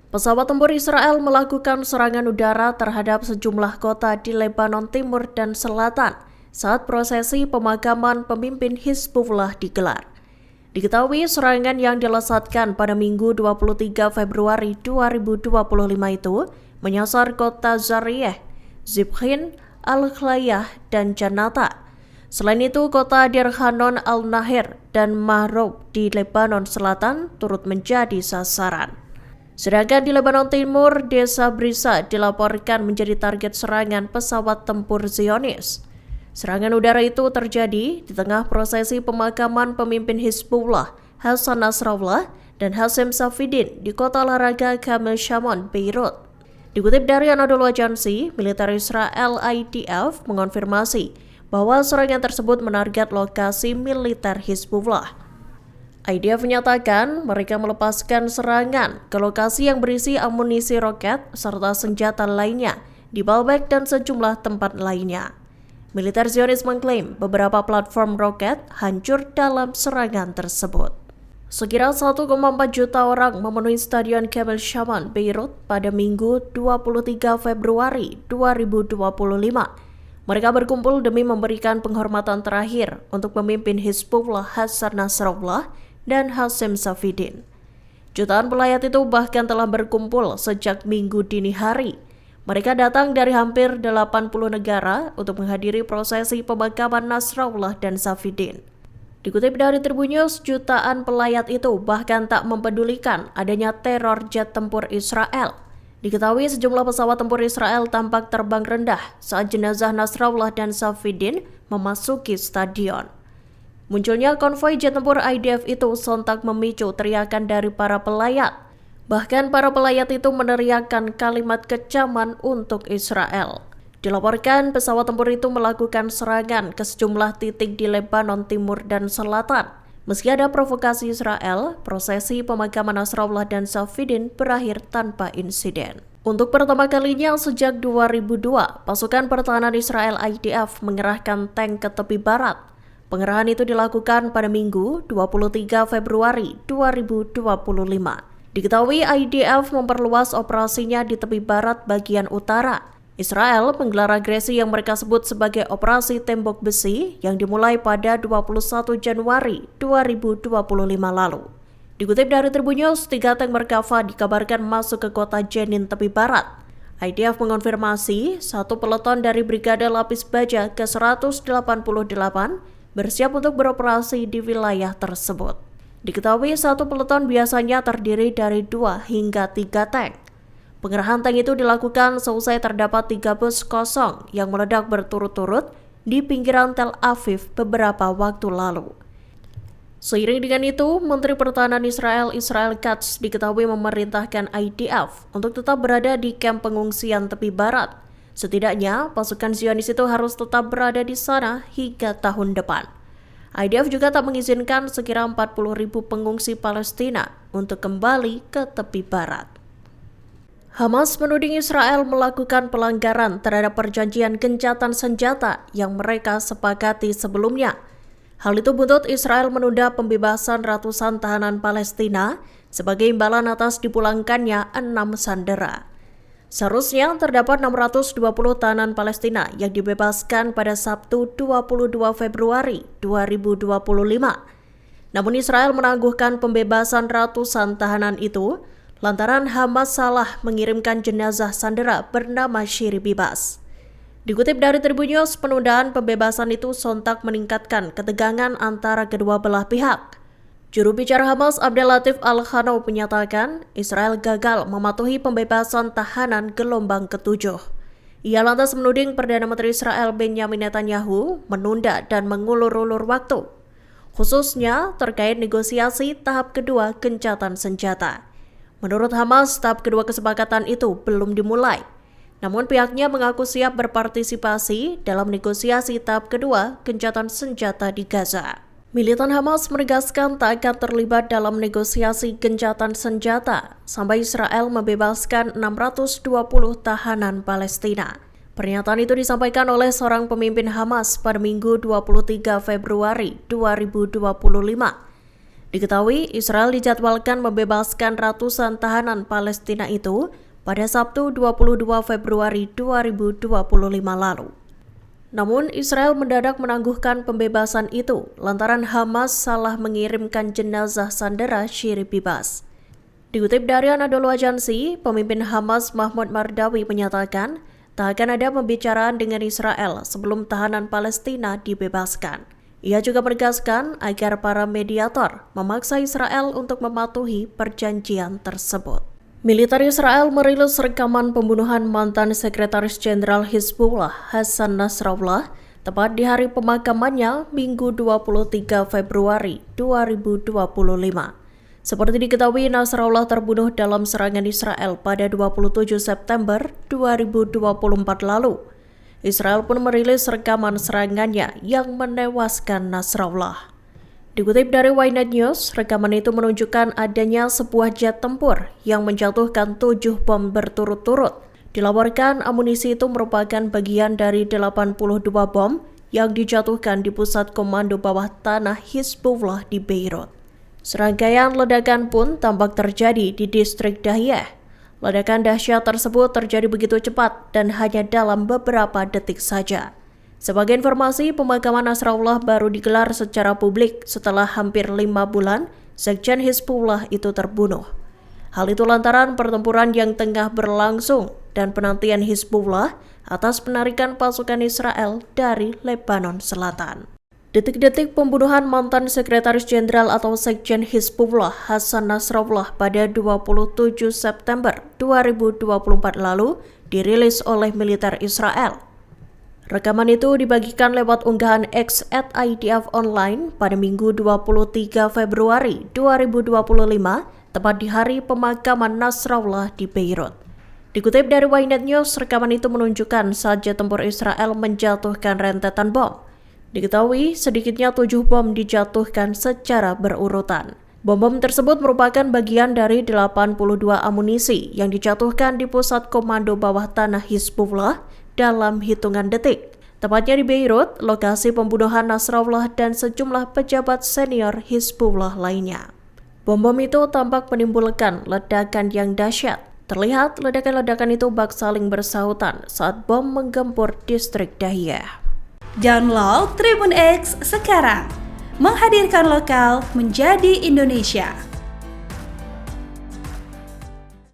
Pesawat tempur Israel melakukan serangan udara terhadap sejumlah kota di Lebanon Timur dan Selatan saat prosesi pemakaman pemimpin Hizbullah digelar. Diketahui serangan yang dilesatkan pada Minggu 23 Februari 2025 itu menyasar kota Zariyah, Zibhin, Al-Khalayah, dan Janata. Selain itu, kota Deir Hanon Al-Nahir dan Mahroub di Lebanon Selatan turut menjadi sasaran. Sedangkan di Lebanon Timur, desa Brisa dilaporkan menjadi target serangan pesawat tempur Zionis. Serangan udara itu terjadi di tengah prosesi pemakaman pemimpin Hizbullah, Hassan Nasrallah, dan Hashim Safieddine di kota olahraga Kamel Shamon, Beirut. Dikutip dari Anadolu Agency, militer Israel IDF mengonfirmasi bahwa serangan tersebut menarget lokasi militer Hizbullah. IDF menyatakan mereka melepaskan serangan ke lokasi yang berisi amunisi roket serta senjata lainnya di Baalbek dan sejumlah tempat lainnya. Militer Zionis mengklaim beberapa platform roket hancur dalam serangan tersebut. Sekira 1,4 juta orang memenuhi Stadion Kamel Shamon, Beirut pada Minggu 23 Februari 2025. Mereka berkumpul demi memberikan penghormatan terakhir untuk pemimpin Hizbullah Hassan Nasrallah dan Hashim Safieddine. Jutaan pelayat itu bahkan telah berkumpul sejak Minggu dini hari. Mereka datang dari hampir 80 negara untuk menghadiri prosesi pemakaman Nasrallah dan Safieddine. Dikutip dari Tribun News, jutaan pelayat itu bahkan tak mempedulikan adanya teror jet tempur Israel. Diketahui sejumlah pesawat tempur Israel tampak terbang rendah saat jenazah Nasrallah dan Safieddine memasuki stadion. Munculnya konvoi jet tempur IDF itu sontak memicu teriakan dari para pelayat. Bahkan para pelayat itu meneriakkan kalimat kecaman untuk Israel. Dilaporkan pesawat tempur itu melakukan serangan ke sejumlah titik di Lebanon Timur dan Selatan. Meski ada provokasi Israel, prosesi pemakaman Nasrallah dan Safieddine berakhir tanpa insiden. Untuk pertama kalinya sejak 2002, pasukan pertahanan Israel IDF mengerahkan tank ke tepi barat. Pengerahan itu dilakukan pada Minggu 23 Februari 2025. Diketahui IDF memperluas operasinya di tepi barat bagian utara. Israel menggelar agresi yang mereka sebut sebagai Operasi Tembok Besi yang dimulai pada 21 Januari 2025 lalu. Dikutip dari Tribun News, 3 tank Merkava dikabarkan masuk ke kota Jenin tepi barat. IDF mengonfirmasi satu peleton dari Brigade Lapis Baja ke-188 bersiap untuk beroperasi di wilayah tersebut. Diketahui satu peleton biasanya terdiri dari 2 hingga 3 tank. Pengerahan tank itu dilakukan seusai terdapat 3 bus kosong yang meledak berturut-turut di pinggiran Tel Aviv beberapa waktu lalu. Seiring dengan itu, Menteri Pertahanan Israel Katz diketahui memerintahkan IDF untuk tetap berada di kamp pengungsian tepi barat. Setidaknya, pasukan Zionis itu harus tetap berada di sana hingga tahun depan. IDF juga tak mengizinkan sekira 40.000 pengungsi Palestina untuk kembali ke tepi barat. Hamas menuding Israel melakukan pelanggaran terhadap perjanjian gencatan senjata yang mereka sepakati sebelumnya. Hal itu buntut Israel menunda pembebasan ratusan tahanan Palestina sebagai imbalan atas dipulangkannya 6 sandera. Seharusnya terdapat 620 tahanan Palestina yang dibebaskan pada Sabtu 22 Februari 2025. Namun Israel menangguhkan pembebasan ratusan tahanan itu lantaran Hamas salah mengirimkan jenazah sandera bernama Shiri Bibas. Dikutip dari Tribun News, penundaan pembebasan itu sontak meningkatkan ketegangan antara kedua belah pihak. Juru bicara Hamas Abdel Latif Al-Khanau menyatakan Israel gagal mematuhi pembebasan tahanan gelombang ke-7. Ia lantas menuding Perdana Menteri Israel Benjamin Netanyahu menunda dan mengulur-ulur waktu, khususnya terkait negosiasi tahap kedua gencatan senjata. Menurut Hamas, tahap kedua kesepakatan itu belum dimulai. Namun pihaknya mengaku siap berpartisipasi dalam negosiasi tahap kedua gencatan senjata di Gaza. Militan Hamas menegaskan tak akan terlibat dalam negosiasi gencatan senjata sampai Israel membebaskan 620 tahanan Palestina. Pernyataan itu disampaikan oleh seorang pemimpin Hamas pada Minggu 23 Februari 2025. Diketahui Israel dijadwalkan membebaskan ratusan tahanan Palestina itu pada Sabtu 22 Februari 2025 lalu. Namun Israel mendadak menangguhkan pembebasan itu lantaran Hamas salah mengirimkan jenazah sandera Shiri Bibas. Dikutip dari Anadolu Agency, pemimpin Hamas Mahmud Mardawi menyatakan tak akan ada pembicaraan dengan Israel sebelum tahanan Palestina dibebaskan. Ia juga menegaskan agar para mediator memaksa Israel untuk mematuhi perjanjian tersebut. Militer Israel merilis rekaman pembunuhan mantan Sekretaris Jenderal Hizbullah Hassan Nasrallah tepat di hari pemakamannya Minggu 23 Februari 2025. Seperti diketahui, Nasrallah terbunuh dalam serangan Israel pada 27 September 2024 lalu. Israel pun merilis rekaman serangannya yang menewaskan Nasrallah. Dikutip dari Ynet News, rekaman itu menunjukkan adanya sebuah jet tempur yang menjatuhkan 7 bom berturut-turut. Dilaporkan amunisi itu merupakan bagian dari 82 bom yang dijatuhkan di pusat komando bawah tanah Hizbullah di Beirut. Serangkaian ledakan pun tampak terjadi di distrik Dahiyeh. Ledakan dahsyat tersebut terjadi begitu cepat dan hanya dalam beberapa detik saja. Sebagai informasi, pemakaman Nasrallah baru digelar secara publik setelah hampir 5 bulan Sekjen Hizbullah itu terbunuh. Hal itu lantaran pertempuran yang tengah berlangsung dan penantian Hizbullah atas penarikan pasukan Israel dari Lebanon Selatan. Detik-detik pembunuhan mantan Sekretaris Jenderal atau Sekjen Hizbullah Hassan Nasrallah pada 27 September 2024 lalu dirilis oleh militer Israel. Rekaman itu dibagikan lewat unggahan X @IDF Online pada Minggu 23 Februari 2025, tepat di hari pemakaman Nasrallah di Beirut. Dikutip dari Ynet News, rekaman itu menunjukkan saat jet tempur Israel menjatuhkan rentetan bom. Diketahui sedikitnya 7 bom dijatuhkan secara berurutan. Bom-bom tersebut merupakan bagian dari 82 amunisi yang dijatuhkan di pusat komando bawah tanah Hizbullah dalam hitungan detik. Tepatnya di Beirut, lokasi pembunuhan Nasrallah dan sejumlah pejabat senior Hizbullah lainnya. Bom-bom itu tampak menimbulkan ledakan yang dahsyat. Terlihat ledakan-ledakan itu bak saling bersahutan saat bom menggempur distrik Dahiyeh. Download Tribun X sekarang, menghadirkan lokal menjadi Indonesia.